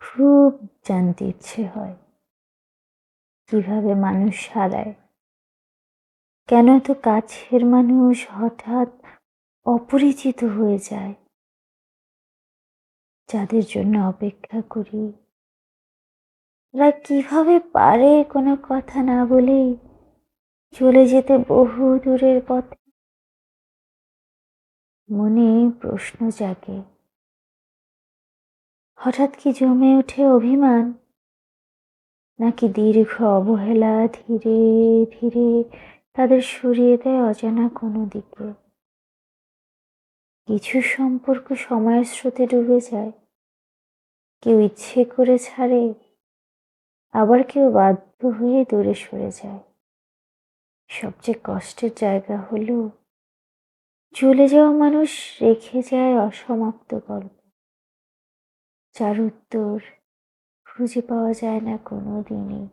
খুব জানতে ইচ্ছে হয় কিভাবে মানুষ হারায়, কেন এত কাছের মানুষ হঠাৎ অপরিচিত হয়ে যায়। যাদের জন্য অপেক্ষা করি তারা কিভাবে পারে কোনো কথা না বলেই চলে যেতে বহু দূরের পথে। মনে প্রশ্ন জাগে, হঠাৎ কি জমে ওঠে অভিমান, নাকি দীর্ঘ অবহেলা ধীরে ধীরে তাদের সরিয়ে দেয় অজানা কোনো দিকে। কিছু সম্পর্ক সময়ের স্রোতে ডুবে যায়, কেউ ইচ্ছে করে ছাড়ে, আবার কেউ বাধ্য হয়ে দূরে সরে যায়। সবচেয়ে কষ্টের জায়গা হলো চলে যাওয়া মানুষ রেখে যায় অসমাপ্ত গল্প, যার উত্তর খুঁজে পাওয়া যায় না কোনো দিনই।